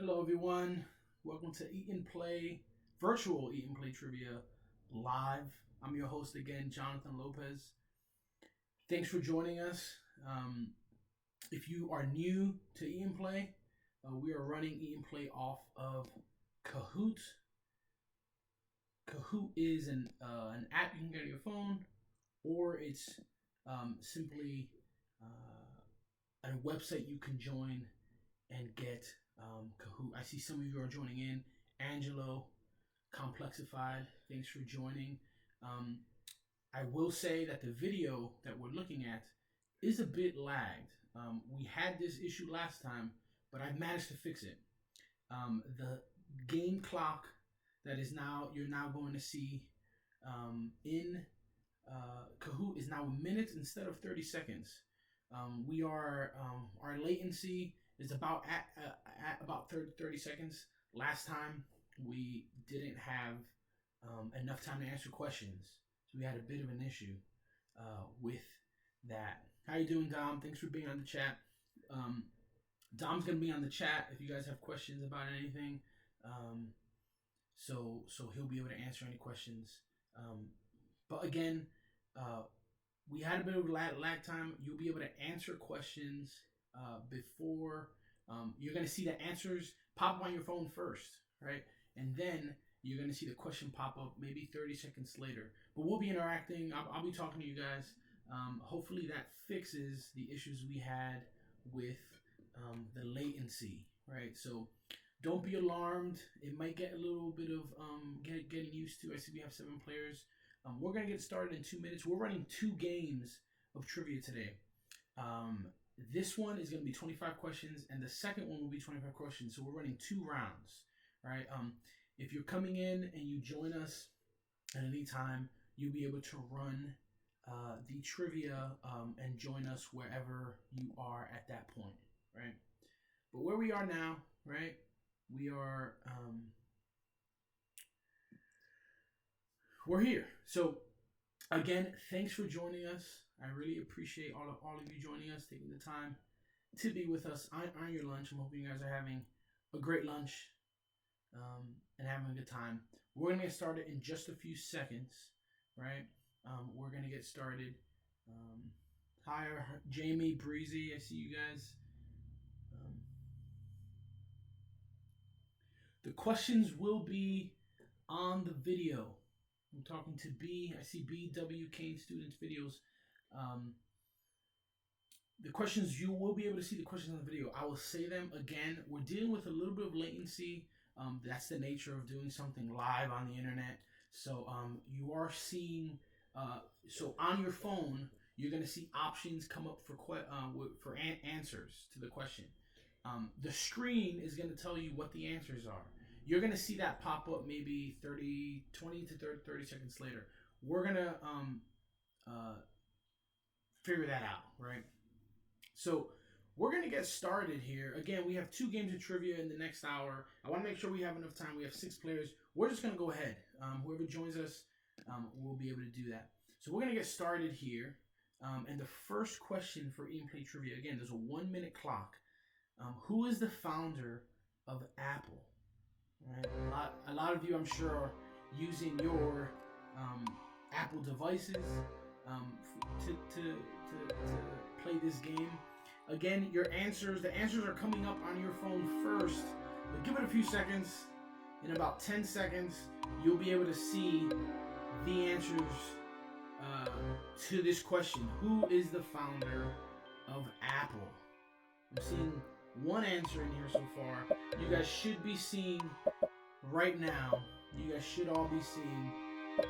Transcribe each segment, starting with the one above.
Hello, everyone. Welcome to Eat and Play, virtual Eat and Play Trivia live. I'm your host again, Jonathan Lopez. Thanks for joining us. If you are new to Eat and Play, we are running Eat and Play off of Kahoot. Kahoot is an app you can get on your phone, or it's simply a website you can join and get Kahoot. I see some of you are joining in. Angelo, Complexified, thanks for joining. I will say that the video that we're looking at is a bit lagged. We had this issue last time, but I managed to fix it. The game clock that is you're now going to see in Kahoot is now minutes instead of 30 seconds. Our latency is about at about 30 seconds. Last time we didn't have enough time to answer questions, so we had a bit of an issue with that. How you doing, Dom? Thanks for being on the chat. Dom's gonna be on the chat if you guys have questions about anything. So he'll be able to answer any questions. But again, we had a bit of lag time. You'll be able to answer questions before you're going to see the answers pop up on your phone first, right? And then you're going to see the question pop up maybe 30 seconds later. But we'll be interacting. I'll be talking to you guys. Hopefully that fixes the issues we had with the latency, right? So don't be alarmed. It might get a little bit of getting used to. I see we have 7 players. We're going to get started in 2 minutes. We're running 2 games of trivia today. This one is going to be 25 questions, and the second one will be 25 questions. So we're running 2 rounds, right? If you're coming in and you join us at any time, you'll be able to run the trivia and join us wherever you are at that point, right? But where we are now, right? We're here. So again, thanks for joining us. I really appreciate all of you joining us, taking the time to be with us on your lunch. I'm hoping you guys are having a great lunch and having a good time. We're going to get started in just a few seconds, right? We're going to get started. Hi, Jamie, Breezy. I see you guys. The questions will be on the video. I'm talking to B. I see BW Kane Students videos. The questions, you will be able to see the questions on the video. I will say them again. We're dealing with a little bit of latency. That's the nature of doing something live on the internet. So you are seeing, so on your phone, you're going to see options come up for answers to the question. The screen is going to tell you what the answers are. You're going to see that pop up maybe 20 to 30 seconds later. We're going to figure that out, right? So we're going to get started here. Again, we have 2 games of trivia in the next hour. I want to make sure we have enough time. We have 6 players. We're just going to go ahead. Whoever joins us will be able to do that. So we're going to get started here. And the first question for Eat and Play Trivia, again, there's a 1-minute clock. Who is the founder of Apple? Right? A lot of you, I'm sure, are using your Apple devices to play this game. Again, the answers are coming up on your phone first, but give it a few seconds. In about 10 seconds, you'll be able to see the answers to this question. Who is the founder of Apple? I'm seeing 1 answer in here so far. You guys should be seeing right now. You guys should all be seeing the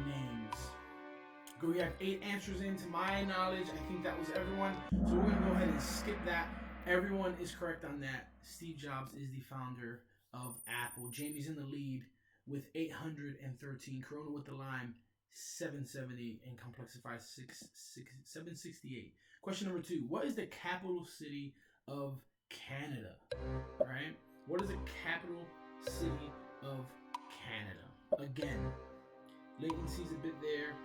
names. We have 8 answers in. To my knowledge, I think that was everyone. So we're going to go ahead and skip that. Everyone is correct on that. Steve Jobs is the founder of Apple. Jamie's in the lead with 813. Corona with the lime, 770. And Complexified, 768. Question number 2. What is the capital city of Canada? All right. What is the capital city of Canada? Again, latency's a bit there.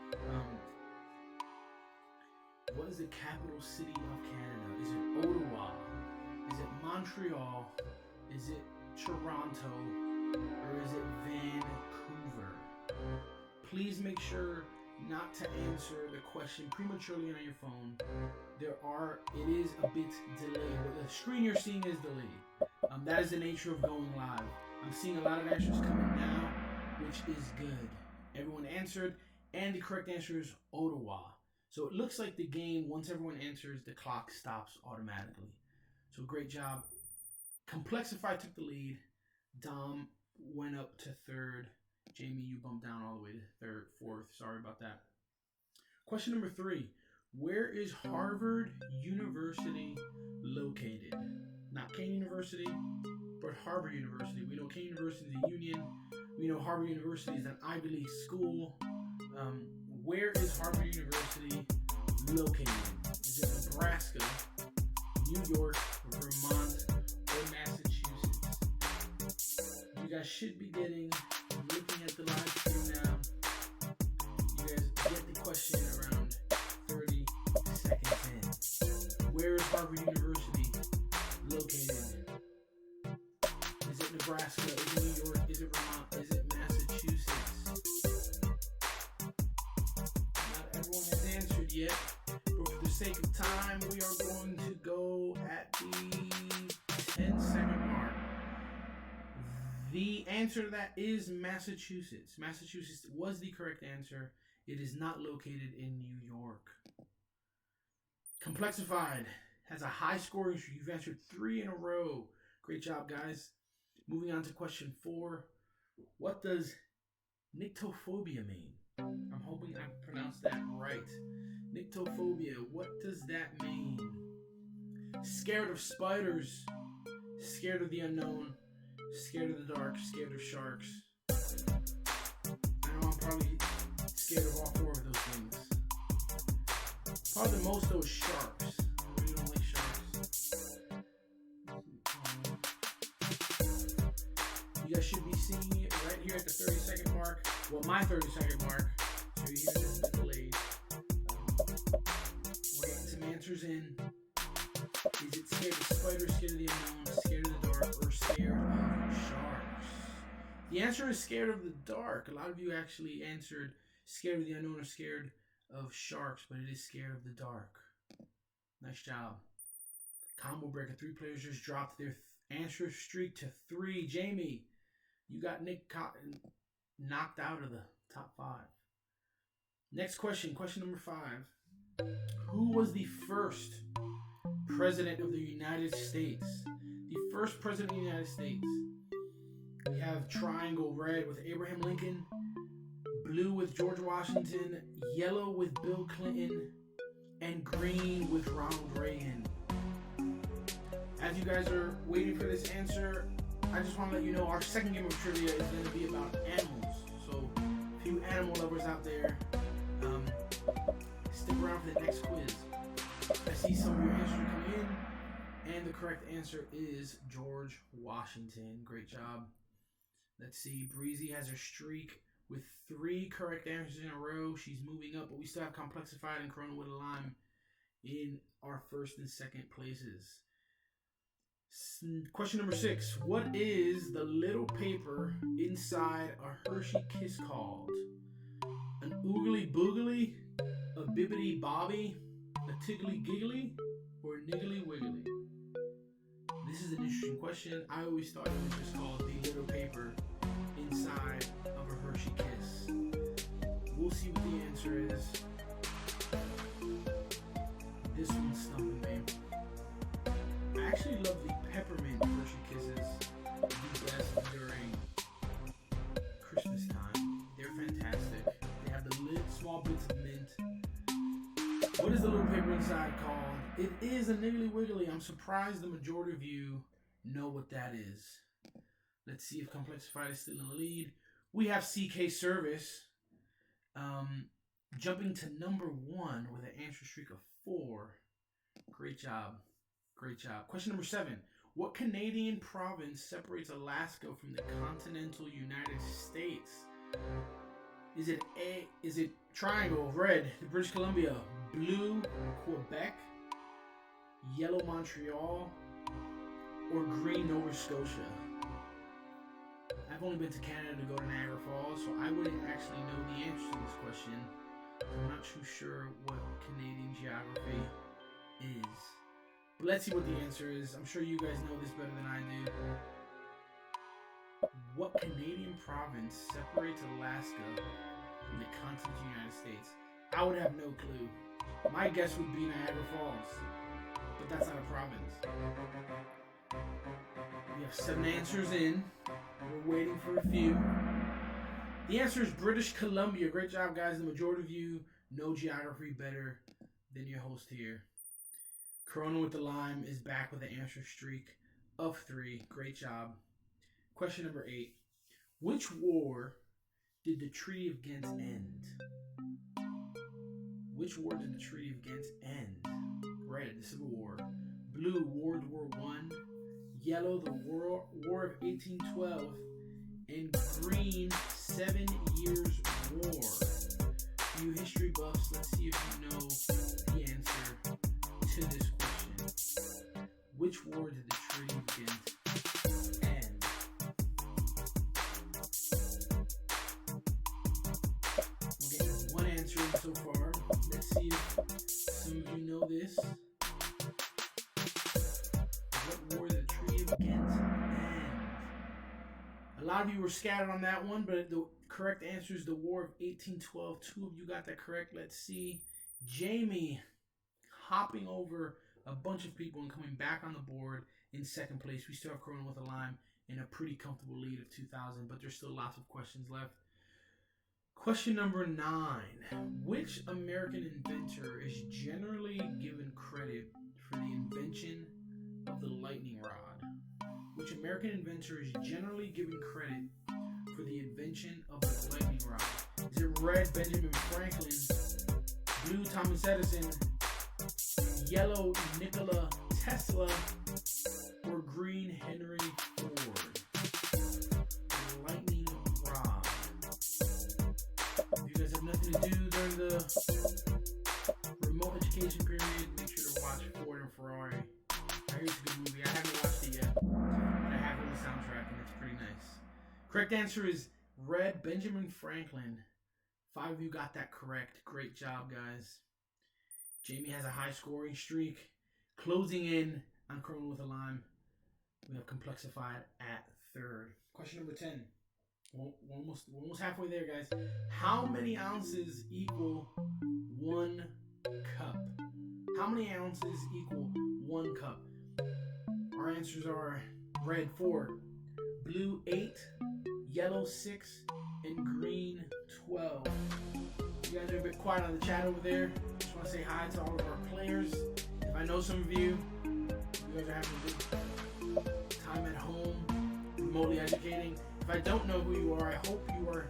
What is the capital city of Canada? Is it Ottawa? Is it Montreal? Is it Toronto? Or is it Vancouver? Please make sure not to answer the question prematurely on your phone. It is a bit delayed. The screen you're seeing is delayed. That is the nature of going live. I'm seeing a lot of answers coming now, which is good. Everyone answered, and the correct answer is Ottawa. So it looks like the game, once everyone answers, the clock stops automatically. So great job. Complexify took the lead. Dom went up to third. Jamie, you bumped down all the way to fourth. Sorry about that. Question number 3. Where is Harvard University located? Not Kean University, but Harvard University. We know Kean University is a union. We know Harvard University is an Ivy League school. Where is Harvard University located? Is it Nebraska, New York, Vermont, or Massachusetts? You guys should be looking at the live stream now. You guys get the question around 30 seconds in. Where is Harvard University located? Is it Nebraska? Is it New York? Is it Vermont? Is it Massachusetts? Not everyone has answered yet, but for the sake of time, we are going to go at the 10-second mark. The answer to that is Massachusetts. Massachusetts was the correct answer. It is not located in New York. Complexified has a high score. You've answered 3 in a row. Great job, guys. Moving on to question 4. What does nyctophobia mean? I'm hoping I pronounced that right. Nyctophobia, what does that mean? Scared of spiders, scared of the unknown, scared of the dark, scared of sharks. I know I'm probably scared of all 4 of those things. Probably the most those sharks. I really don't like sharks. You guys should be seeing it right here at the 30-second mark. Well, my 30-second mark. So you hear this is delayed. We're getting some answers in. Is it scared of spiders, scared of the unknown, scared of the dark, or scared of sharks? The answer is scared of the dark. A lot of you actually answered scared of the unknown or scared of sharks, but it is scared of the dark. Nice job. Combo breaker. 3 players just dropped their answer streak to 3. Jamie, you got Nick knocked out of the top 5. Next question. Question number 5. Who was the first president of the United States? The first president of the United States. We have triangle red with Abraham Lincoln, blue with George Washington, yellow with Bill Clinton, and green with Ronald Reagan. As you guys are waiting for this answer, I just want to let you know our second game of trivia is going to be about animals. So, a few animal lovers out there, stick around for the next quiz. I see some of your answers come in, and the correct answer is George Washington. Great job. Let's see, Breezy has her streak with 3 correct answers in a row. She's moving up, but we still have Complexified and Corona with a Lime in our first and second places. Question number 6. What is the little paper inside a Hershey Kiss called? An oogly boogly, a bibbity bobby, a tiggly giggly, or a niggly wiggly? This is an interesting question. I always thought it was just called the little paper inside of a Hershey Kiss. We'll see what the answer is. This one's stumping me. I actually love the peppermint Hershey Kisses the best during Christmas time. They're fantastic. They have the small bits of mint. What is the little paper inside called? It is a Niggly Wiggly. I'm surprised the majority of you know what that is. Let's see if Complexified is still in the lead. We have CK Service jumping to number 1 with an answer streak of 4. Great job. Great job. Question number 7. What Canadian province separates Alaska from the continental United States? Is it triangle, red, British Columbia, blue, Quebec, yellow, Montreal, or green Nova Scotia? I've only been to Canada to go to Niagara Falls, so I wouldn't actually know the answer to this question. I'm not too sure what Canadian geography is. But let's see what the answer is. I'm sure you guys know this better than I do. What Canadian province separates Alaska from the continental United States? I would have no clue. My guess would be Niagara Falls, but that's not a province. We have 7 answers in. We're waiting for a few. The answer is British Columbia. Great job, guys. The majority of you know geography better than your host here. Corona with the Lime is back with an answer streak of 3. Great job. Question number 8. Which war did the Treaty of Ghent end? Which war did the Treaty of Ghent end? Red, the Civil War. Blue, World War I. Yellow, the War of 1812. And green, 7 Years' War. You history buffs, let's see if you know the answer to this question. Which war did the Treaty of Ghent end? We're getting 1 answer in so far. Let's see if some of you know this. What war did the Treaty of Ghent end? A lot of you were scattered on that one, but the correct answer is the War of 1812. 2 of you got that correct. Let's see. Jamie hopping over a bunch of people and coming back on the board in 2nd place. We still have Corona with a Lime in a pretty comfortable lead of 2,000, but there's still lots of questions left. Question number 9. Which American inventor is generally given credit for the invention of the lightning rod? Which American inventor is generally given credit for the invention of the lightning rod? Is it red, Benjamin Franklin, blue, Thomas Edison, yellow, Nikola Tesla, or green, Henry Ford? The lightning rod. If you guys have nothing to do during the remote education period, make sure to watch Ford and Ferrari. I hear it's a good movie. I haven't watched it yet, but I have it on the soundtrack, and it's pretty nice. Correct answer is red, Benjamin Franklin. 5 of you got that correct. Great job, guys. Jamie has a high scoring streak. Closing in on Corona with a Lime, we have Complexified at 3rd. Question number 10. We're almost halfway there, guys. How many ounces equal 1 cup? How many ounces equal 1 cup? Our answers are red 4, blue 8, yellow 6, and green 12. You guys are a bit quiet on the chat over there. Just want to say hi to all of our players. If I know some of you, you guys are having a good time at home, remotely educating. If I don't know who you are, I hope you are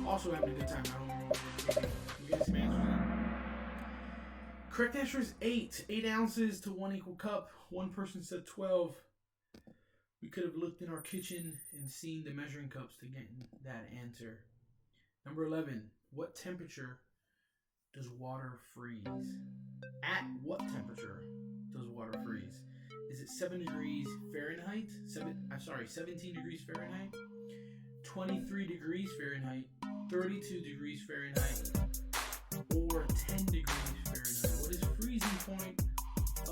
also having a good time at home, remotely educating. You get some answers in. Correct answer is 8. 8 ounces to 1 equal cup. One person said 12. We could have looked in our kitchen and seen the measuring cups to get that answer. Number 11. What temperature does water freeze? At what temperature does water freeze? Is it 7 degrees Fahrenheit? 17 degrees Fahrenheit? 23 degrees Fahrenheit? 32 degrees Fahrenheit? Or 10 degrees Fahrenheit? What is freezing point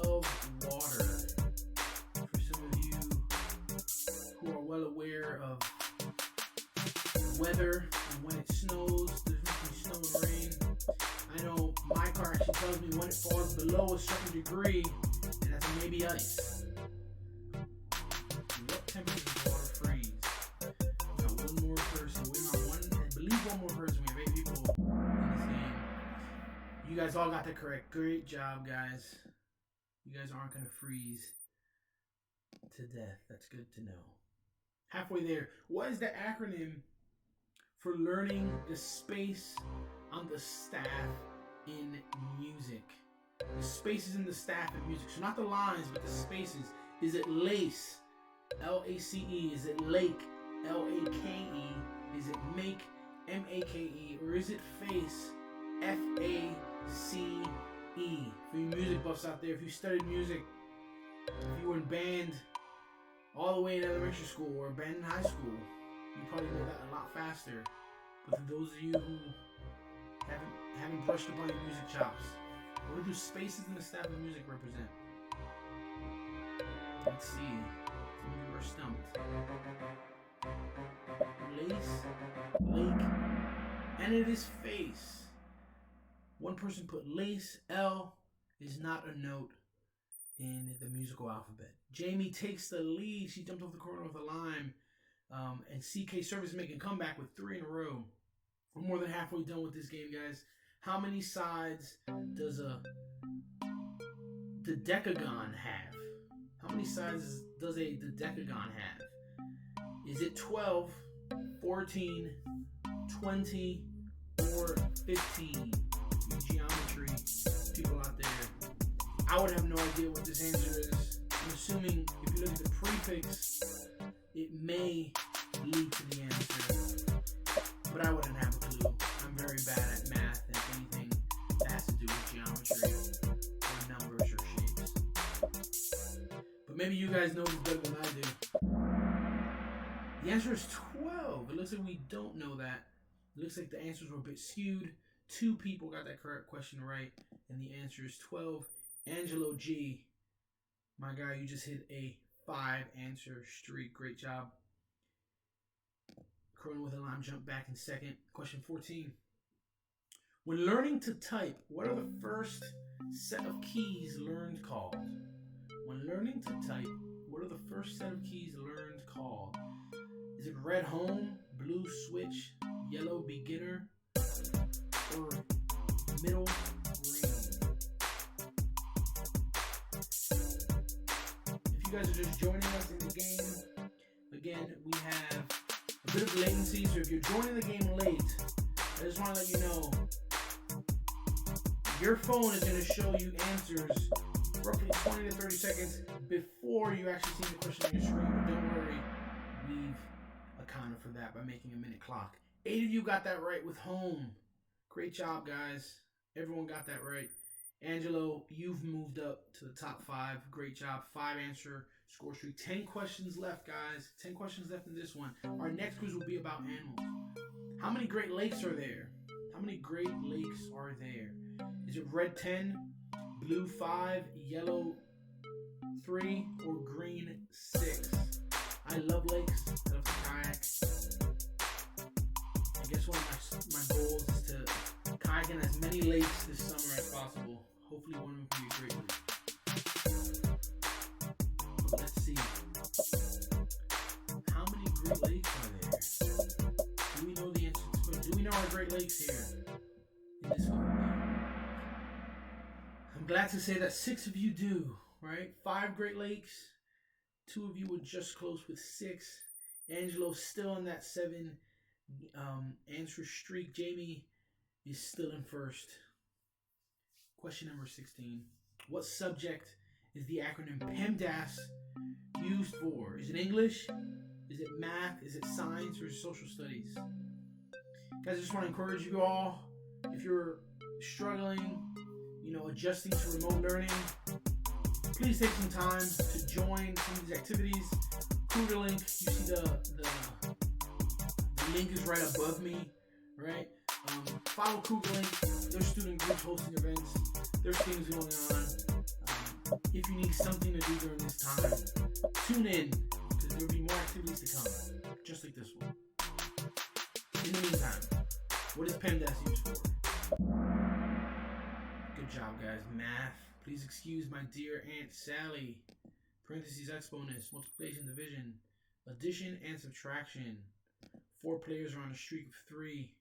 of water? For some of you who are well aware of weather and when it snows, there's usually snow and rain. I know my car actually tells me when it falls below a certain degree, and that's maybe ice. What temperature does water freeze? We got one more person. I believe one more person. We have 8 people in this game. You guys all got that correct. Great job, guys. You guys aren't going to freeze to death. That's good to know. Halfway there. What is the acronym for learning the space on the staff in music? The spaces in the staff in music. So not the lines, but the spaces. Is it LACE? L-A-C-E. Is it LAKE? L-A-K-E. Is it MAKE? M-A-K-E. Or is it FACE? F-A-C-E. For you music buffs out there, if you studied music, if you were in band, all the way in elementary school or Abandoned High School, you probably know that a lot faster. But for those of you who haven't brushed up on your music chops, what do spaces in the staff of music represent? Let's see. Some of you are stumped. Lace, lake, and it is face. One person put lace. L is not a note in the musical alphabet. Jamie takes the lead. She jumped off the corner with a lime. And CK Service making a comeback with 3 in a row. We're more than halfway done with this game, guys. How many sides does a dodecagon have? How many sides does a dodecagon have? Is it 12, 14, 20, or 15? You geometry people out there, I would have no idea what this answer is. I'm assuming if you look at the prefix, it may lead to the answer, but I wouldn't have a clue. I'm very bad at math and anything that has to do with geometry or numbers or shapes. But maybe you guys know this better than I do. The answer is 12. It looks like we don't know that. It looks like the answers were a bit skewed. 2 people got that correct question right, and the answer is 12. Angelo G, my guy, you just hit a 5-answer streak. Great job. Corona with a lime jump back in second. Question 14. When learning to type, what are the first set of keys learned called? When learning to type, what are the first set of keys learned called? Is it red home, blue switch, yellow beginner, or middle green? If you guys are just joining us in the game, again, we have a bit of latency, so if you're joining the game late, I just want to let you know, your phone is going to show you answers roughly 20 to 30 seconds before you actually see the question on your screen. But don't worry, we've accounted for that by making a minute clock. 8 of you got that right with home. Great job, guys. Everyone got that right. Angelo, you've moved up to the top 5. Great job. 5-answer score streak. 10 questions left, guys. 10 questions left in this one. Our next quiz will be about animals. How many Great Lakes are there? How many Great Lakes are there? Is it red 10, blue 5, yellow 3, or green 6? I love lakes. I love to kayak. I guess one of my goals is to kayak in as many lakes this summer as possible. Hopefully one of them can be a great lake. Let's see. How many Great Lakes are there? Do we know the answer to this question? Do we know our Great Lakes here in this one? I'm glad to say that 6 of you do, right? 5 Great Lakes. 2 of you were just close with 6. Angelo's still in that 7 answer streak. Jamie is still in first. Question number 16. What subject is the acronym PEMDAS used for? Is it English? Is it math? Is it science? Or is it social studies? Guys, I just want to encourage you all, if you're struggling, adjusting to remote learning, please take some time to join some of these activities. Cougar Link, you see the link is right above me, right? Follow Cougar Link. There's student groups hosting events. There's things going on. If you need something to do during this time, tune in, because there'll be more activities to come, just like this one. In the meantime, what is PEMDAS used for? Good job, guys. Math. Please excuse my dear Aunt Sally. Parentheses, exponents, multiplication, division, addition, and subtraction. 4 players are on a streak of 3.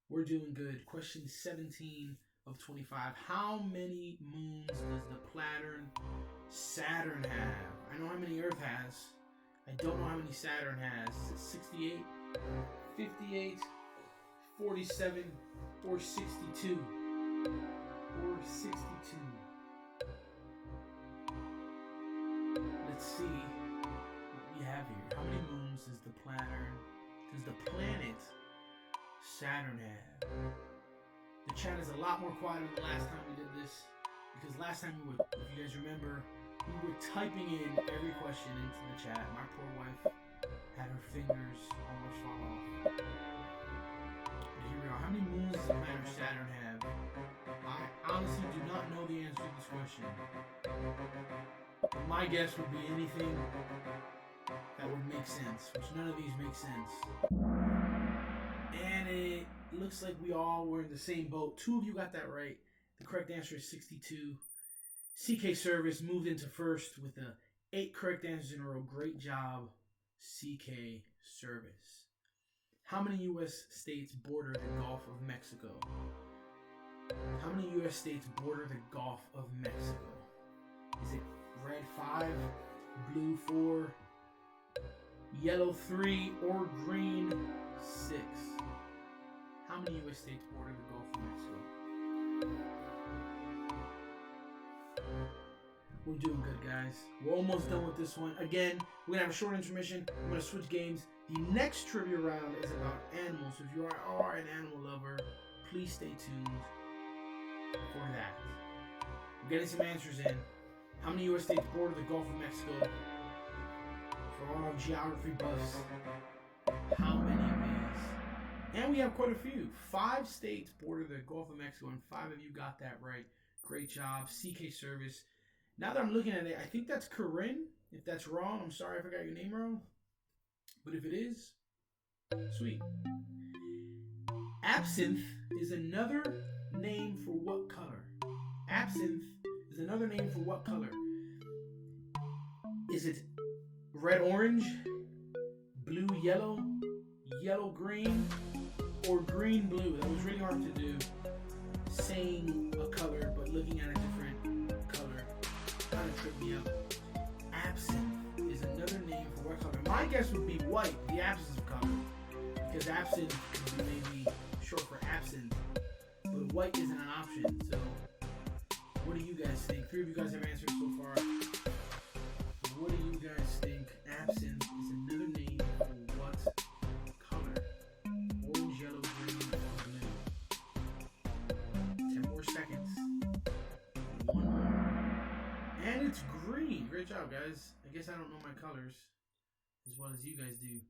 We're doing good. Question 17 of 25. How many moons does the planet Saturn have? I know how many Earth has. I don't know how many Saturn has. Is it 68, 58, 47, or 62? Or 62. Let's see what we have here. How many moons does the planet Saturn have? The chat is a lot more quiet than the last time we did this, because last time if you guys remember, We were typing in every question into the chat. My poor wife had her fingers almost fall off. But here we are. How many moons does the planet Saturn have? I honestly do not know the answer to this question. But my guess would be anything that would make sense, which none of these make sense. And it looks like we all were in the same boat. 2 of you got that right. The correct answer is 62. CK Service moved into first with 8 correct answers in a row. Great job, CK Service. How many U.S. states border the Gulf of Mexico? How many U.S. states border the Gulf of Mexico? Is it red 5, blue 4, yellow 3, or green 6? How many U.S. states border the Gulf of Mexico? We're doing good, guys. We're almost done with this one. Again, we're going to have a short intermission. I'm going to switch games. The next trivia round is about animals. So if you are an animal lover, please stay tuned for that. We're getting some answers in. How many U.S. states border the Gulf of Mexico? For all our geography buffs, how many ways? And we have quite a few. 5 states border the Gulf of Mexico, and 5 of you got that right. Great job. CK Service. Now that I'm looking at it, I think that's Corinne. If that's wrong, I'm sorry if I got your name wrong. But if it is, sweet. Absinthe is another name for what color? Absinthe is another name for what color? Is it red orange, blue yellow, yellow green, or green blue? That was really hard to do. Saying a color, but looking at a different color kind of tripped me up. Absinthe is another name for what color? My guess would be white, the absence of color. Because absinthe could be maybe short for absinthe. But white isn't an option, so what do you guys think? 3 of you guys have answered so far. What do you guys think? Absinthe is another name for what color? Orange, yellow, green, or blue? 10 more seconds. 1 more. And it's green. Great job, guys. I guess I don't know my colors as well as you guys do.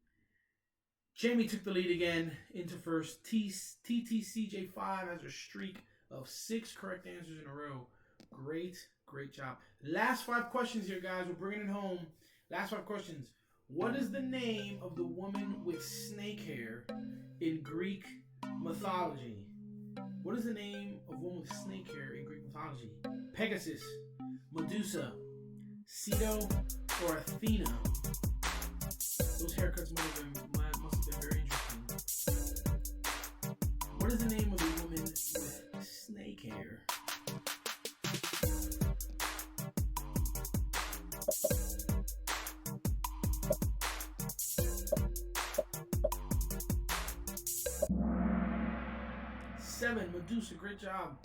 Jamie took the lead again into first. TTCJ5 has a streak of 6 correct answers in a row. Great job. Last 5 questions here, guys. We're bringing it home. Last 5 questions. What is the name of the woman with snake hair in Greek mythology? What is the name of woman with snake hair in Greek mythology? Pegasus, Medusa, Ceto, or Athena? Those haircuts must have been very interesting. What is the name of the woman with snake hair? Seven, Medusa, great job.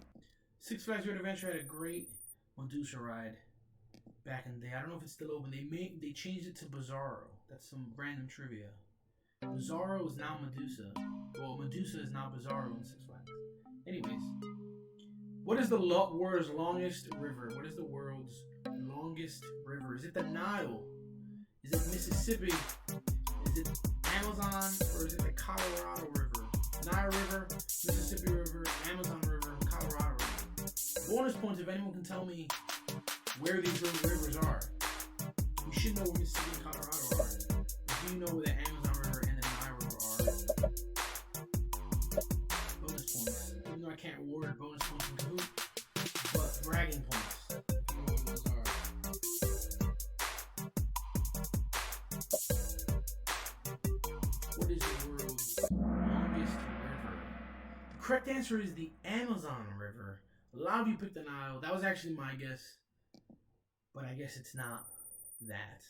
Six Flags Great Adventure had a great Medusa ride back in the day. I don't know if it's still open. They changed it to Bizarro. That's some random trivia. Bizarro is now Medusa. Well, Medusa is now Bizarro in Six Flags. Anyways, what is the world's longest river? What is the world's longest river? Is it the Nile? Is it Mississippi? Is it Amazon? Or is it the Colorado River? Nile River, Mississippi River, Amazon River, Colorado River. Bonus points if anyone can tell me where these rivers are. You should know where Mississippi and Colorado are. Do you know where the Amazon River and the Nile River are? Bonus points. Even though I can't award bonus points in Kahoot, but bragging points. You know where those are. What is the world's longest river? The correct answer is the Amazon River. A lot of you picked the Nile. That was actually my guess, but I guess it's not that.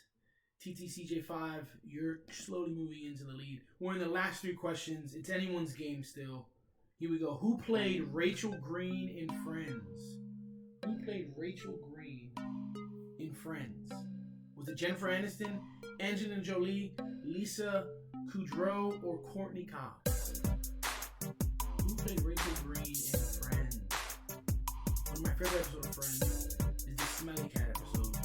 TTCJ5, you're slowly moving into the lead. We're in the last 3 questions. It's anyone's game still. Here we go. Who played Rachel Green in Friends? Who played Rachel Green in Friends? Was it Jennifer Aniston, Angelina Jolie, Lisa Kudrow, or Courtney Cox? Who played Rachel Green in Friends? One of my favorite episodes of Friends is the Smelly Cat episode.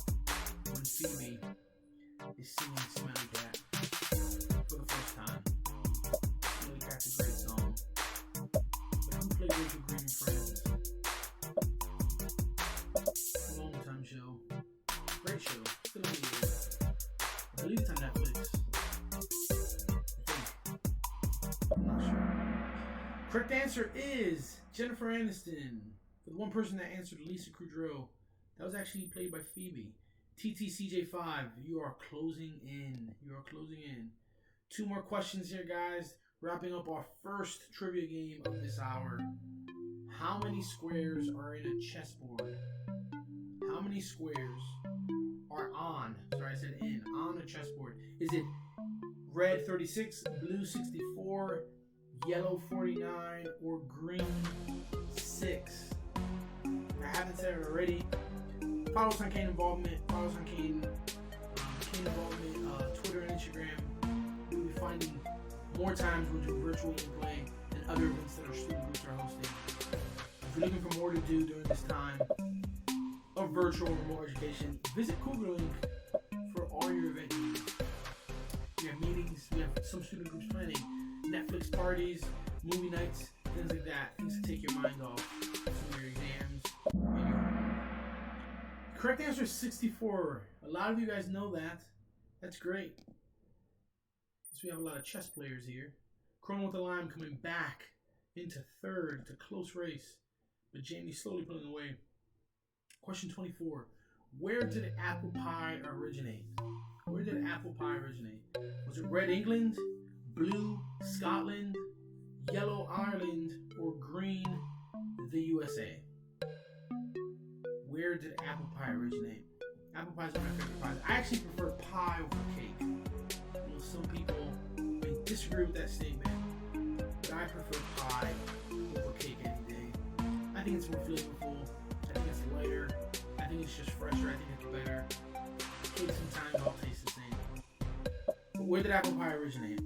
Correct answer is Jennifer Aniston. For the one person that answered, Lisa Kudrow. That was actually played by Phoebe. TTCJ5, you are closing in. You are closing in. 2 more questions here, guys. Wrapping up our first trivia game of this hour. How many squares are in a chessboard? How many squares are on a chessboard? Is it red 36, blue 64, yellow 49, or green 6? If I haven't said it already, follow us on Kane Involvement. Follow us on Kane Involvement, Twitter and Instagram. We'll be finding more times we'll do virtual gameplay and other events that our student groups are hosting. If you're looking for more to do during this time of virtual remote education, visit Cougar Link for all your event needs. We have meetings, we have some student groups planning Netflix parties, movie nights, things like that. Things to take your mind off some of your exams. Anyway. Correct answer is 64. A lot of you guys know that. That's great. So we have a lot of chess players here. Chrono with the Lime coming back into third. It's a close race. But Jamie's slowly pulling away. Question 24. Where did apple pie originate? Where did apple pie originate? Was it red England, blue Scotland, yellow Ireland, or green the USA? Where did apple pie originate? Apple pie is one of my favorite pies. I actually prefer pie over cake. You know, some people may disagree with that statement, but I prefer pie over cake any day. I think it's more flavorful. I think it's lighter. I think it's just fresher. I think it's better. Cake sometimes all taste the same. But where did apple pie originate?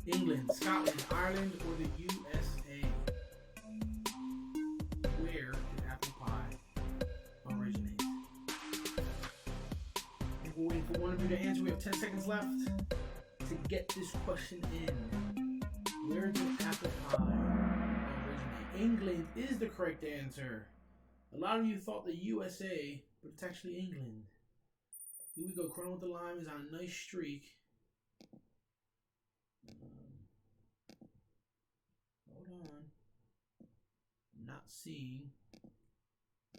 England, Scotland, Ireland, or the USA? Where did apple pie originate? And we're waiting for one of you to answer. We have 10 seconds left to get this question in. Where did apple pie originate? England is the correct answer. A lot of you thought the USA, but it's actually England. Here we go. Chrono with the Lime is on a nice streak. Hold on. I'm not seeing.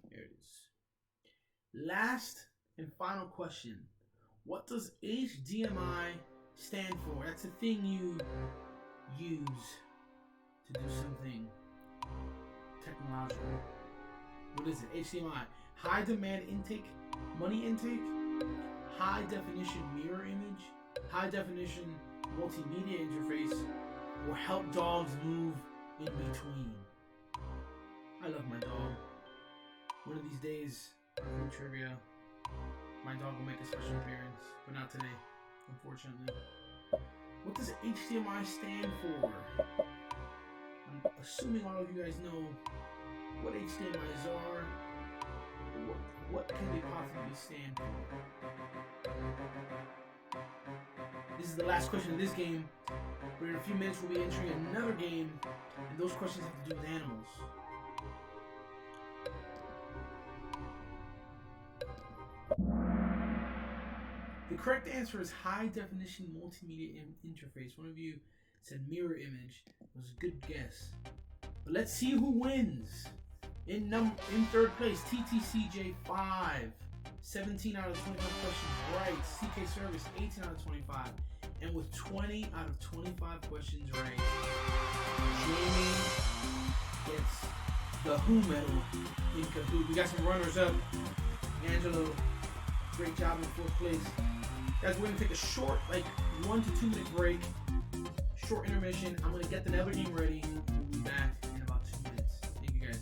There it is. Last and final question. What does HDMI stand for? That's a thing you use to do something technological. What is it? HDMI. High demand intake, money intake, high definition mirror image, high definition multimedia interface, or help dogs move in between. I love my dog. One of these days, for trivia, my dog will make a special appearance, but not today, unfortunately. What does HDMI stand for? I'm assuming all of you guys know what HDMIs are. What can they possibly stand for? This is the last question of this game, but in a few minutes we'll be entering another game, and those questions have to do with animals. The correct answer is high definition multimedia interface. One of you said mirror image. It was a good guess. But let's see who wins. In third place, TTCJ5. 17 out of 25 questions right. CK Service, 18 out of 25. And with 20 out of 25 questions right, Jamie gets the Who medal in Kahoot. We got some runners up. Angelo, great job in fourth place. Guys, we're going to take a short, 1 to 2 minute break. Short intermission. I'm going to get the other game ready. We'll be back in about 2 minutes. Thank you guys.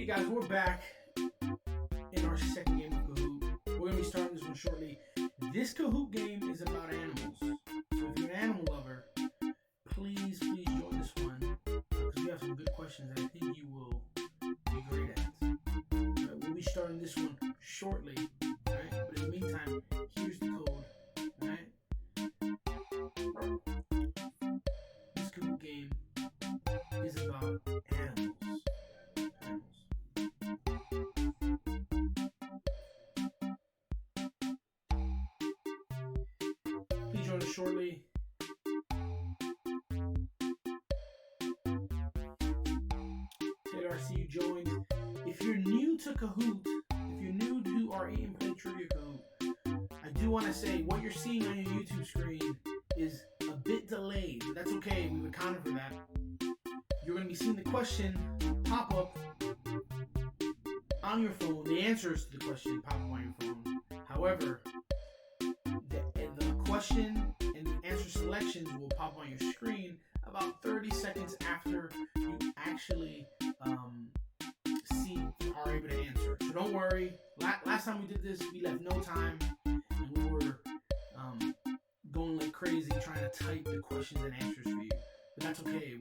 Hey guys, we're back in our second game of Kahoot. We're going to be starting this one shortly. This Kahoot game is about animals. So if you're an animal lover, please join this one because we have some good questions that I think you will be great at. We'll be starting this one shortly, right? But in the meantime, here's the code, right? This Kahoot game is about animals. Please join us shortly. Taylor, I see you joined. If you're new to Kahoot, if you're new to our Eat and Play Trivia Kahoot, I do want to say what you're seeing on your YouTube screen is a bit delayed, but that's okay. We've accounted for that. You're going to be seeing the question pop up on your phone. The answers to the question pop up on your phone. However, the question and the answer selections will pop on your screen about 30 seconds after you actually are able to answer. So don't worry. Last time we did this, we left no time, and we were going like crazy trying to type the questions and answers for you. But that's okay.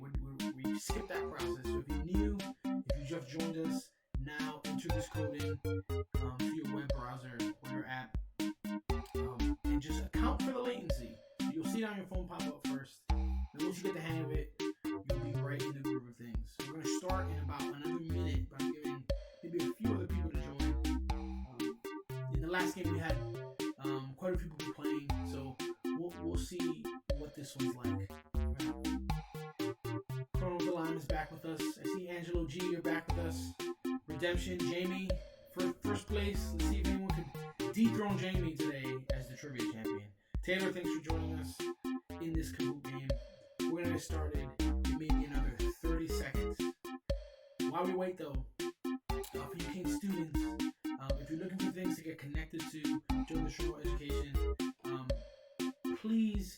We skipped that process. So if you're new, if you just joined us, now enter this code in to your web browser or your app, and just account for the latency. So you'll see it on your phone pop up first. And once you get the hang of it, you'll be right in the groove of things. So we're going to start in about another minute by giving maybe a few other people to join. In the last game we had quite a few people playing, so we'll see what this one's like. Chrono the Lime is back with us. I see Angelo G, you're back with us. Redemption, Jamie, for first place. Let's see if anyone could dethrone Jamie today as the trivia champion. Taylor, thanks for joining us in this Kahoot game. We're going to get started in maybe another 30 seconds. While we wait though, for you King students, if you're looking for things to get connected to during the Shore Education, please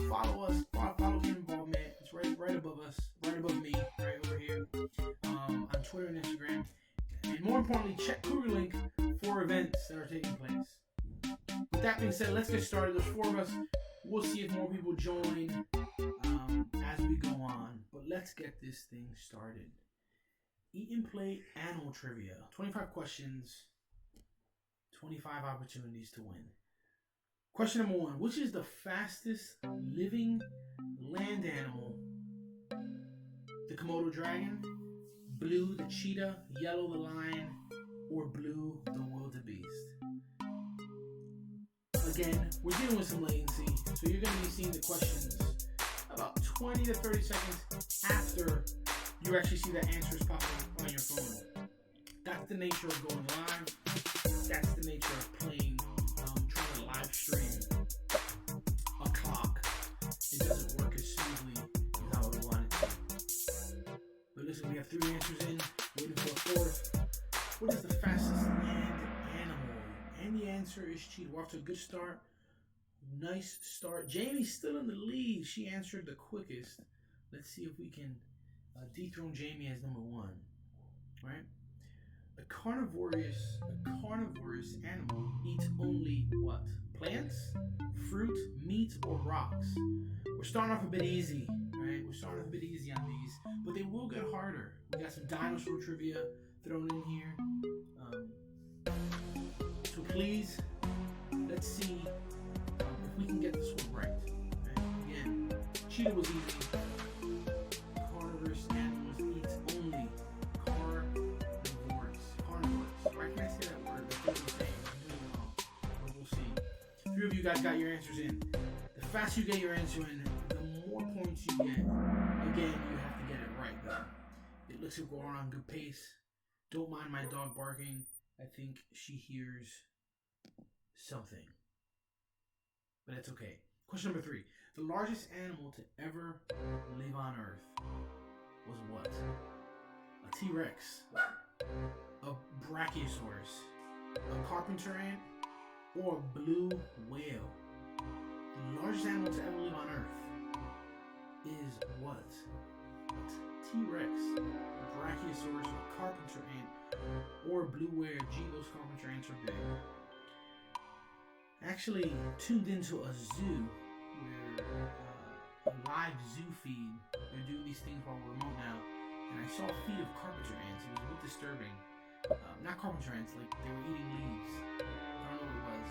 follow us, follow King Involvement. It's right above us, right above me, right over here, on Twitter and Instagram. And more importantly, check Cougar Link for events that are taking place. With that being said, let's get started. There's 4 of us. We'll see if more people join as we go on. But let's get this thing started. Eat and Play Animal Trivia. 25 questions, 25 opportunities to win. Question number 1. Which is the fastest living land animal? The Komodo dragon, blue the cheetah, yellow the lion, or blue the wildebeest? Again, we're dealing with some latency, so you're going to be seeing the questions about 20 to 30 seconds after you actually see the answers pop up on your phone. That's the nature of going live. That's the nature of playing, trying to live stream a clock. It doesn't work as smoothly as I would want it to. But listen, we have 3 answers in, waiting for a 4th. What is the fastest land animal? And the answer is cheetah. We're off to a good start. Nice start. Jamie's still in the lead. She answered the quickest. Let's see if we can dethrone Jamie as number 1. Right? A carnivorous animal eats only what? Plants, fruit, meat, or rocks? We're starting off a bit easy, right? We're starting off a bit easy on these, but they will get harder. We got some dinosaur trivia thrown in here. So please, let's see if we can get this one right. Okay? Again, cheetah was easy. Carnivorous animals eat only carnivores. Right? Can I say that word? That's what I'm saying. I'm doing it wrong. But we'll see. 3 of you guys got your answers in. The faster you get your answer in, the more points you get. Again, you have to get it right though. It looks like we're on good pace. Don't mind my dog barking. I think she hears something. But that's okay. Question number 3. The largest animal to ever live on Earth was what? A T-Rex, a Brachiosaurus, a carpenter ant, or a blue whale? The largest animal to ever live on Earth is what? A T-Rex, a Brachiosaurus, a carpenter ant, or blue whale? Gee, those Carpenter ants are big. Actually tuned into a zoo where a live zoo feed. They're doing these things while we're remote now, and I saw a feed of Carpenter ants. It was a bit disturbing. Not Carpenter ants, like they were eating leaves. I don't know what it was.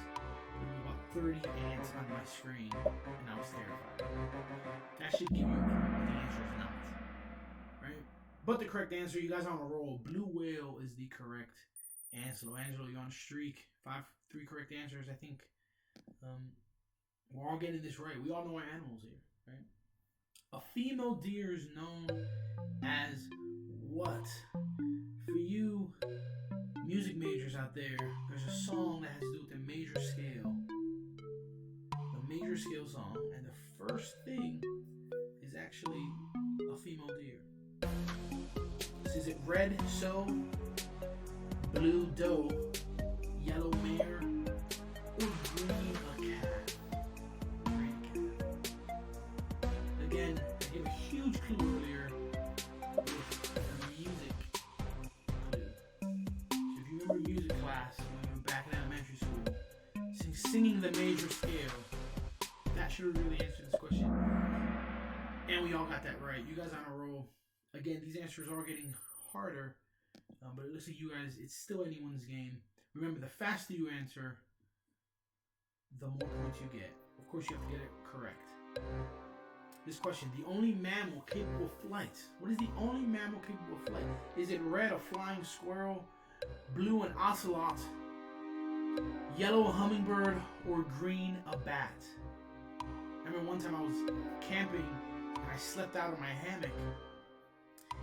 There were about 30 ants on my screen, and I was terrified. That should give you a clue, but the answer is not. Right? But the correct answer, you guys are on a roll. Blue whale is the correct answer. Angelo, you're on a streak. 3 correct answers, I think. We're all getting this right. We all know our animals here, right? A female deer is known as what? For you music majors out there, there's a song that has to do with the major scale. The major scale song. And the first thing is actually a female deer. Is it red sow, blue doe, yellow mare, or green a calf? Green calf. Again, I gave a huge clue earlier with the music clue. So if you remember music class when you were back in elementary school, singing the major scale, that should have really answered this question. And we all got that right. You guys on a roll. Again, these answers are getting harder, but it looks like you guys, it's still anyone's game. Remember, the faster you answer, the more points you get. Of course, you have to get it correct. This question, the only mammal capable of flight. What is the only mammal capable of flight? Is it red, a flying squirrel, blue, an ocelot, yellow, a hummingbird, or green, a bat? I remember one time I was camping and I slept out of my hammock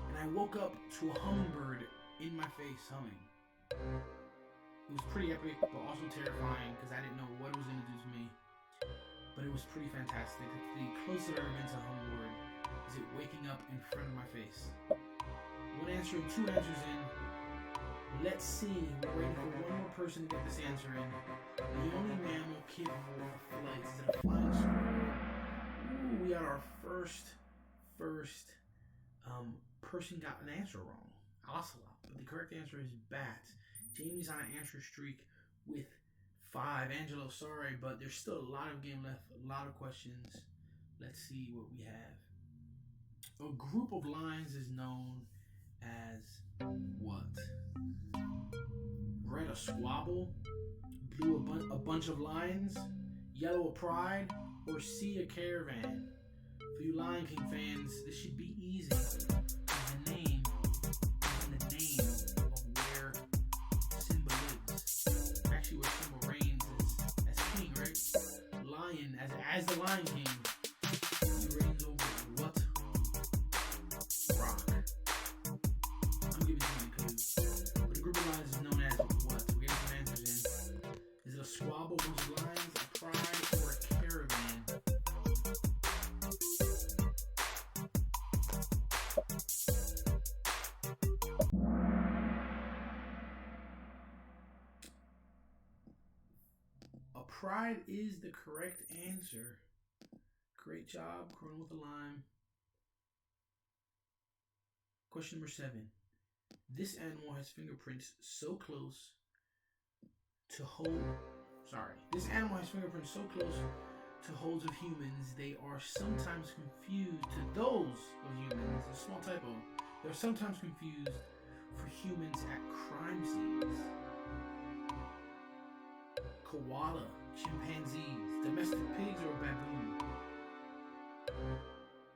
and I woke up to a hummingbird in my face humming. It was pretty epic, but also terrifying because I didn't know what it was going to do to me. But it was pretty fantastic. The closest I've ever been to a hummingbird is it waking up in front of my face. One answer and 2 answers in. Let's see. We're waiting for one more person to get this answer in. The only mammal capable of flight. Is it a flying squirrel? Ooh, we got our first person got an answer wrong. Ocelot. But the correct answer is bat. Jamie's on an answer streak with 5. Angelo, sorry, but there's still a lot of game left, a lot of questions. Let's see what we have. A group of lines is known as what? Red, a squabble, blue, a bunch of lines, yellow, a pride, or C, a caravan. For you Lion King fans, this should be easy. The name of where Simba lives. Actually, where Simba reigns is as king, right? Lion, as the Lion King, he reigns over what rock? I'm giving you the clues. But a group of lines is known as what? We're getting some answers in. Is it a squabble, bunch of lines, a pride, or a caravan? Pride is the correct answer. Great job, Corona with the lime. Question number 7. This animal has fingerprints so close to This animal has fingerprints so close to holes of humans, they are sometimes confused to those of humans. A small typo. They're sometimes confused for humans at crime scenes. Koala, chimpanzees, domestic pigs, or baboon.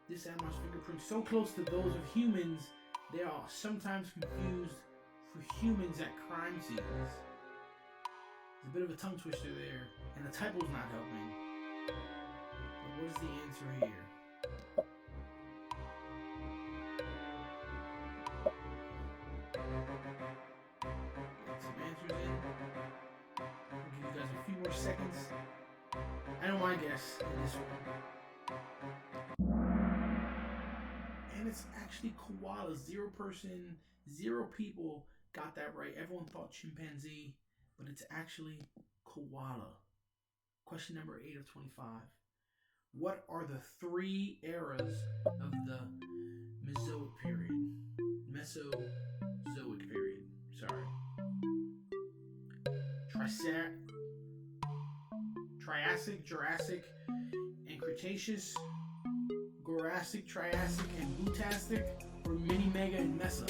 This animal's fingerprints so close to those of humans, they are sometimes confused for humans at crime scenes. There's a bit of a tongue twister there, and the typo's not helping. But what is the answer here? Get some answers in. I'll give you guys a few more seconds. I know my guess in this one. And it's actually koala. 0 people got that right. Everyone thought chimpanzee, but it's actually koala. Question number 8 of 25. What are the 3 eras of the Mesozoic period? Sorry. Triassic, Jurassic, and Cretaceous, Goracic, Triassic, and Blutastic, or Mini, Mega, and Mesa?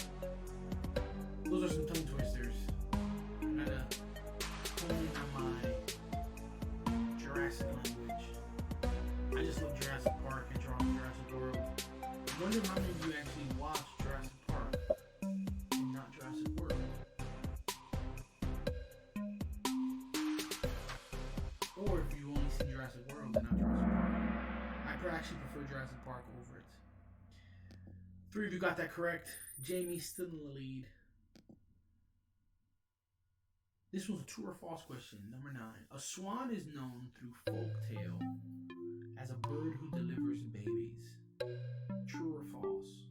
Those are some tongue twisters. I'm gonna hone in on my Jurassic language. I just love Jurassic Park and Jurassic World. I wonder how many of you actually watched Jurassic Park and not Jurassic World. Or if you've only seen Jurassic World and not Jurassic Park. I actually prefer Jurassic Park over it. 3 of you got that correct. Jamie's still in the lead. This was a true or false question. Number 9. A swan is known through folktale as a bird who delivers babies. True or false?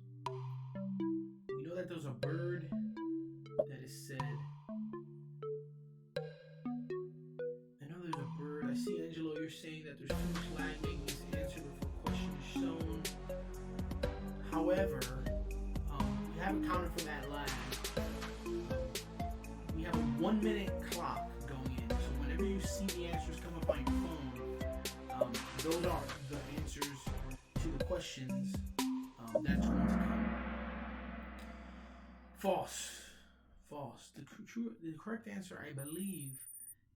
You know that there's a bird that is said. I know there's a bird. I see, Angelo, you're saying that there's too much lag making this answer before question is shown. However, we haven't counted for that lag. We have a 1 minute clock going in. So whenever you see the answers come up on your phone, those are the answers to the questions that's going to come. False. False. The correct answer, I believe,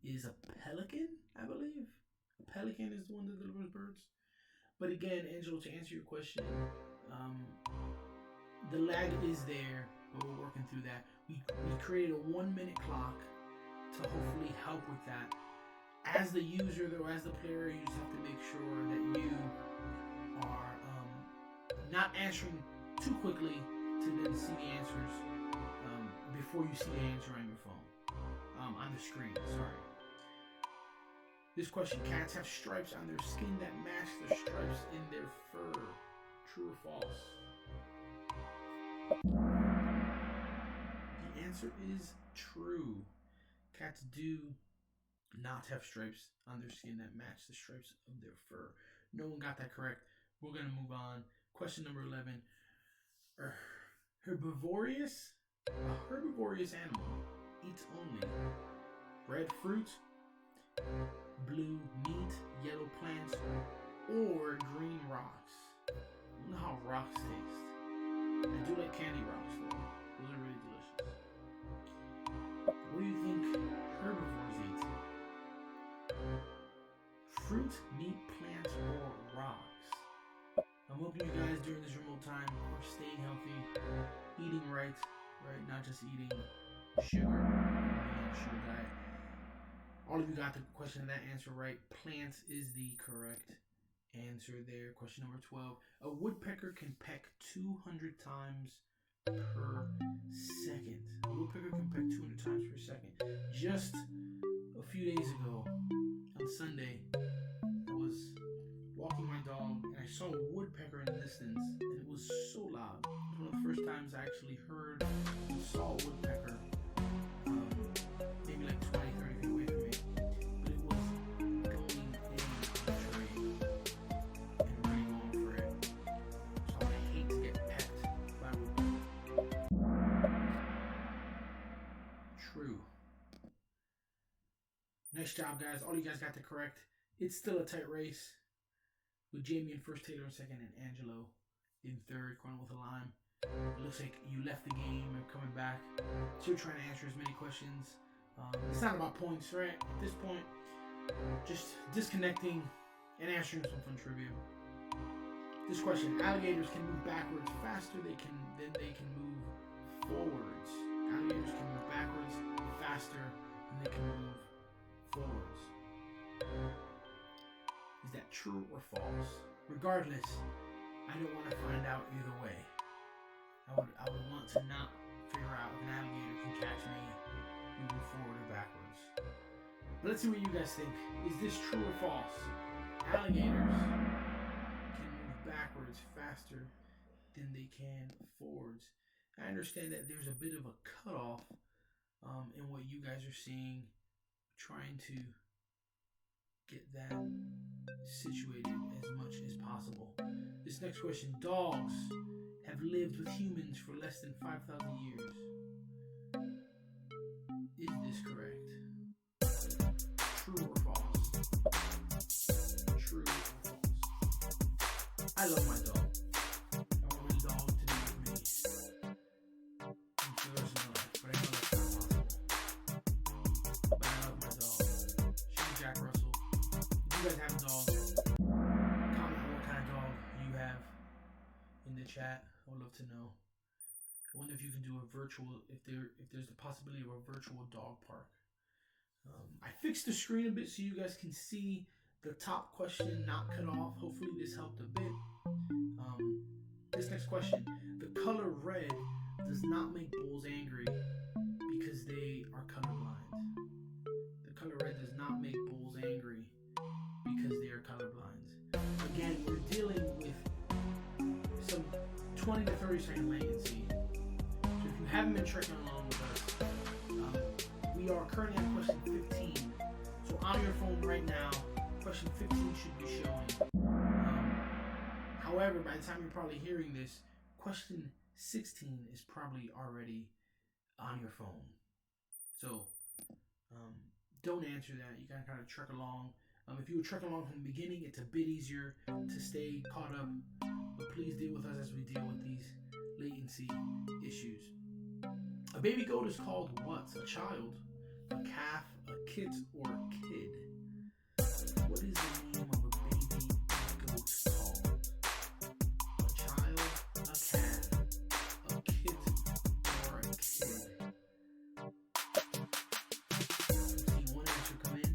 is a pelican. I believe a pelican is the one that delivers birds. But again, Angelo, to answer your question, the lag is there, but we're working through that. We created a 1 minute clock to hopefully help with that. As the user, though, as the player, you just have to make sure that you are not answering too quickly to then see the answers before you see the answer on your phone, on the screen. Sorry. This question: cats have stripes on their skin that match the stripes in their fur. True or false? The answer is true. Cats do not have stripes on their skin that match the stripes of their fur. No one got that correct. We're going to move on. Question number 11. Herbivorous? A herbivorous animal eats only red fruit, blue meat, yellow plants, or green rocks. I don't know how rocks taste. I do like candy rocks though. Those are really delicious. What do you think herbivores eat? Fruit, meat, plants, or rocks? I'm hoping you guys during this remote time are staying healthy, eating right? Not just eating sugar, sugar diet. All of you got the question and that answer right. Plants is the correct answer there. Question number 12. A woodpecker can peck 200 times per second. A woodpecker can peck 200 times per second. Just a few days ago, on Sunday, I was walking my dog and I saw a woodpecker in the distance, and it was so loud. It was one of the first times I actually heard and saw a woodpecker, maybe like 20, 30 feet away from me. But it was going in the tree and really going for it. So I hate to get pecked by a woodpecker. True. Nice job, guys. All you guys got that correct. It's still a tight race, with Jamie in first, Taylor in second, and Angelo in third, going with a lime. It looks like you left the game and coming back, so you're trying to answer as many questions. It's not about points, right? At this point, just disconnecting and answering some fun trivia. This question: alligators can move backwards faster than they can move forwards. Alligators can move backwards faster than they can move forwards. Is that true or false? Regardless, I don't want to find out either way. I would want to not figure out if an alligator can catch me moving forward or backwards. But let's see what you guys think. Is this true or false? Alligators can move backwards faster than they can forwards. I understand that there's a bit of a cutoff in what you guys are seeing, trying to get that situated as much as possible. This next question: dogs have lived with humans for less than 5,000 years. Is this correct? I love my dog. I want my dog to be with me for the rest of my life, but I know that's not possible. But I love my dog. Shout out Jack Russell. If you guys have a dog, comment what kind of dog you have in the chat. I would love to know. I wonder if you can do a virtual, if there's the possibility of a virtual dog park. I fixed the screen a bit so you guys can see the top question not cut off. Hopefully this helped a bit. This next question: the color red does not make bulls angry because they are colorblind. The color red does not make bulls angry because they are colorblind. Again, we're dealing with some 20 to 30 second latency. So if you haven't been trekking along with us, we are currently at question 15. So on your phone right now, question 15 should be showing. However, by the time you're probably hearing this, question 16 is probably already on your phone. So don't answer that. You gotta kind of trek along. If you were trekking along from the beginning, it's a bit easier to stay caught up. But please deal with us as we deal with these latency issues. A baby goat is called what? A child, a calf, a kit, or a kid? What is the name of a baby goat called? A child, a calf, a kit, or a kid? Let's see one answer come in.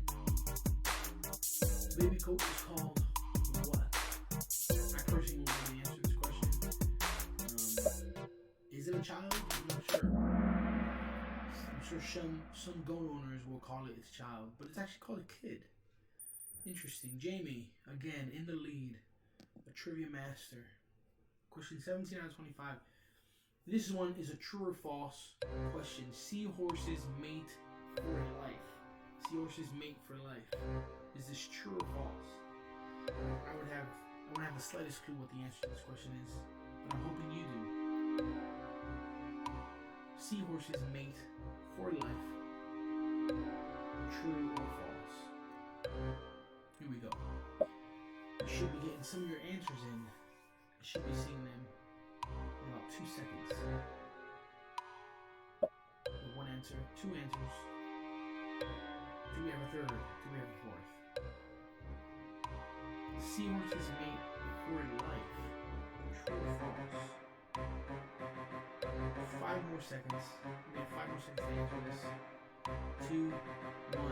Baby goat is called what? I personally won't really answer this question. Is it a child? I'm not sure. I'm sure some goat owners will call it its child, but it's actually called a kid. Interesting. Jamie, again, in the lead. A trivia master. Question 17 out of 25. This one is a true or false question. Seahorses mate for life. Seahorses mate for life. Is this true or false? I wouldn't have the slightest clue what the answer to this question is, but I'm hoping you do. Seahorses mate for life. True or false? Here we go. You should be getting some of your answers in. You should be seeing them in about 2 seconds. One answer, two answers. Do we have a third? Do we have a fourth? Seahorses mate for life. True or false? 5 more seconds. We have 5 more seconds to answer this. 2, 1.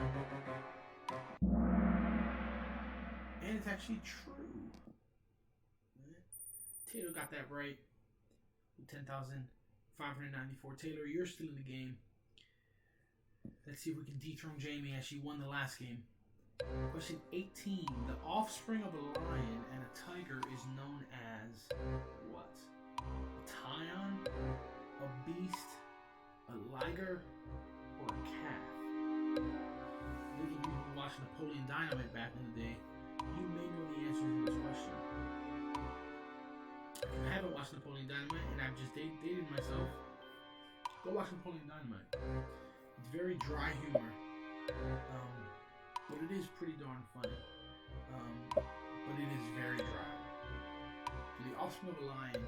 And it's actually true. Taylor got that right. 10,594. Taylor, you're still in the game. Let's see if we can dethrone Jamie as she won the last game. Question 18. The offspring of a lion and a tiger is known as what? A Tion, a beast, a liger, or a calf? Those of you who watched Napoleon Dynamite back in the day, you may know the answer to this question. If you haven't watched Napoleon Dynamite, and I've just dated myself, go watch Napoleon Dynamite. It's very dry humor, but it is pretty darn funny. But it is very dry. So the offspring of a lion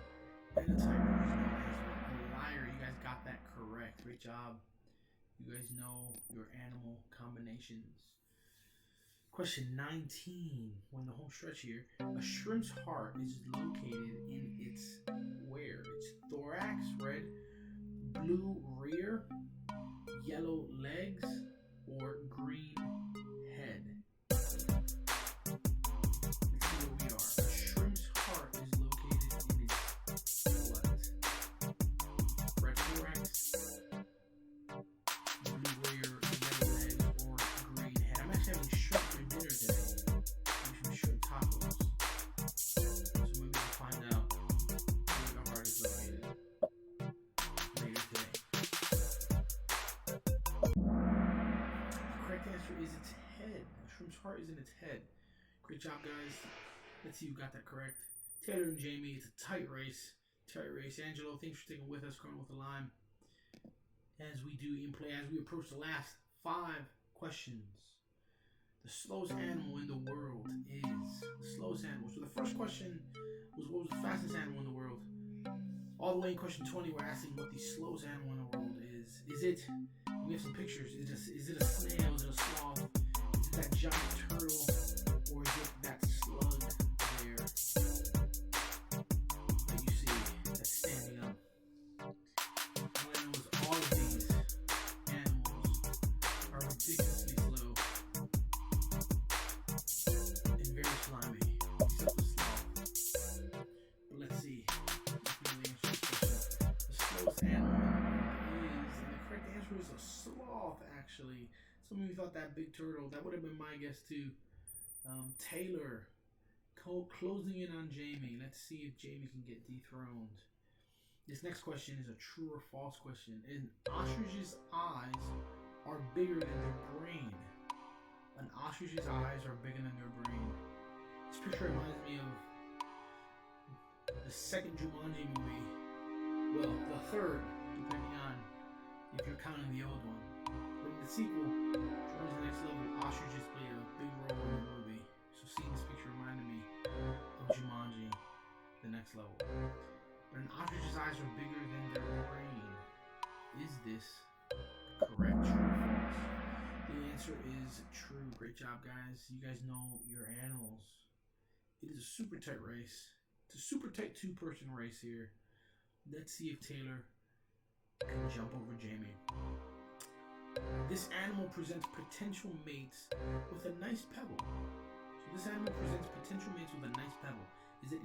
and a tiger is known as a liar. You guys got that correct. Great job. You guys know your animal combinations. Question 19. We're in the home stretch here. A shrimp's heart is located in its where? Its thorax, red, blue rear, yellow legs, or green head. Let's see where we are. A shrimp's heart is located in its what? Red thorax, blue rear, yellow legs, or green head. I'm actually having shrimp for dinner today. Maybe some shrimp tacos. So maybe we'll find out where the heart is located later today. The correct answer is its head. A shrimp's heart is in its head. Great job, guys. Let's see who got that correct. Taylor and Jamie, it's a tight race. Tight race. Angelo, thanks for sticking with us, going with the line. As we do in play, as we approach the last 5 questions. The slowest animal in the world is the slowest animal. So the first question was, what was the fastest animal in the world? All the way in question 20, we're asking what the slowest animal in the world is. Is it? We have some pictures. Is it a snail? Is it a sloth? Is it that giant turtle? Or is it that slug there that you see that's standing up? When it was all of these animals are ridiculously slow and very slimy, except the sloth. But let's see. The slowest animal is, and the correct answer is a sloth, actually. Some of you thought that big turtle. That would have been my guess too. Taylor closing in on Jamie. Let's see if Jamie can get dethroned. This next question is a true or false question. An ostrich's eyes are bigger than their brain. An ostrich's eyes are bigger than their brain. This picture reminds me of the second Jumanji movie. Well, the third, depending on if you're counting the old one. But in the sequel, towards the next level, ostriches play a big role in the movie. So seeing this picture reminded me of Jumanji, the next level. But an ostrich's eyes are bigger than their brain. Is this correct? True or false? The answer is true. Great job, guys. You guys know your animals. It is a super tight race. It's a super tight two-person race here. Let's see if Taylor can jump over Jamie. This animal presents potential mates with a nice pebble. So this animal presents potential mates with a nice pebble. Is it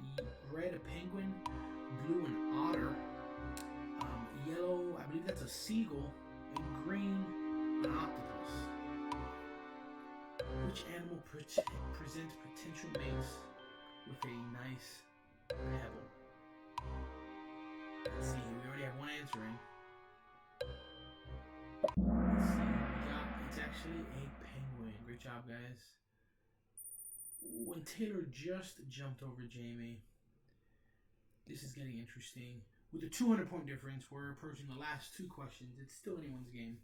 red, a penguin, blue, an otter, yellow, I believe that's a seagull, and green, an octopus? Which animal presents potential mates with a nice pebble? Let's see, we already have one answer in. Let's see, it's actually a penguin. Great job, guys. When Taylor just jumped over Jamie, this is getting interesting. With a 200-point difference, we're approaching the last two questions. It's still anyone's game.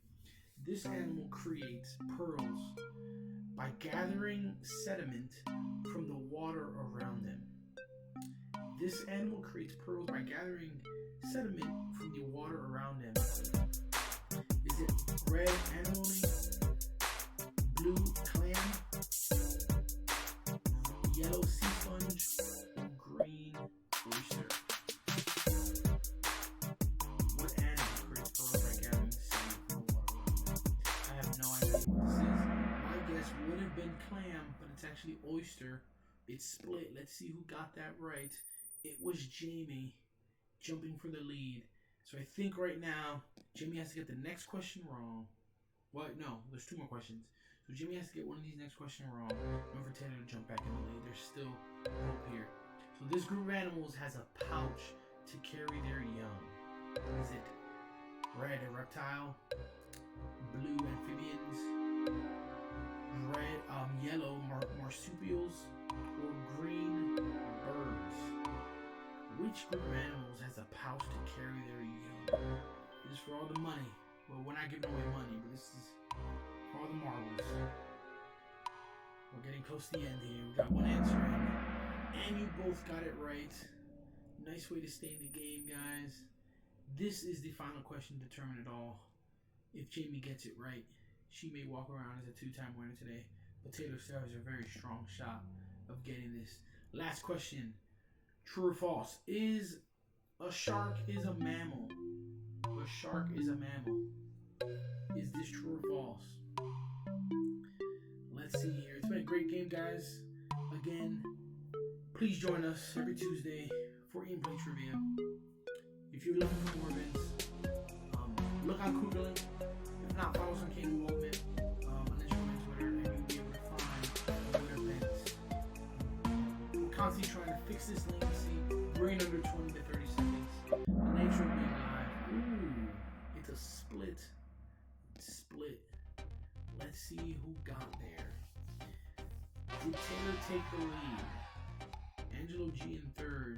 This animal creates pearls by gathering sediment from the water around them. This animal creates pearls by gathering sediment from the water around them. Is it red anemone, blue clam, yellow sea sponge, or green oyster? What animal creates pearls by gathering sediment from the water around them? I have no idea what this is. My guess would have been clam, but it's actually oyster. It's split. Let's see who got that right. It was Jamie jumping for the lead. So I think right now, Jamie has to get the next question wrong. Well, no, there's two more questions. So Jamie has to get one of these next questions wrong in order for Taylor to jump back in the lead. There's still hope here. So this group of animals has a pouch to carry their young. Is it red, a reptile, blue, amphibians, red, yellow, marsupials, or green, birds? Which group of animals has a pouch to carry their young? This is for all the money. Well, we're not giving away money, but this is for all the marbles. We're getting close to the end here. We got one answer in, and you both got it right. Nice way to stay in the game, guys. This is the final question to determine it all. If Jamie gets it right, she may walk around as a two-time winner today, but Taylor still has a very strong shot of getting this. Last question. True or false? Is a shark is a mammal? A shark is a mammal. Is this true or false? Let's see here. It's been a great game, guys. Again, please join us every Tuesday for Eat and Play Trivia. If you're looking for more events, look on Cougarlink. If not, follow us on King Walkman on Instagram and Twitter, and you'll be able to find other events. We're constantly trying to fix this latency, bring it under 20 to 30 seconds. The nature of being live. Ooh, it's a split. Split. Let's see who got there. Did Taylor take the lead? Angelo G in third.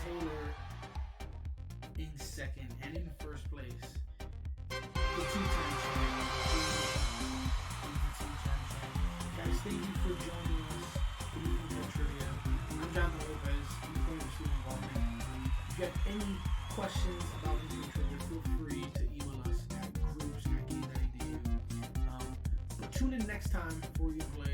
Taylor in second, and in first place, the two-time champion. joining us for Musical Trivia. I'm Jonathan Lopez. I'm the point of student involvement. If you have any questions about Musical Trivia, feel free to email us at groups@gay.edu. But tune in next time for you to play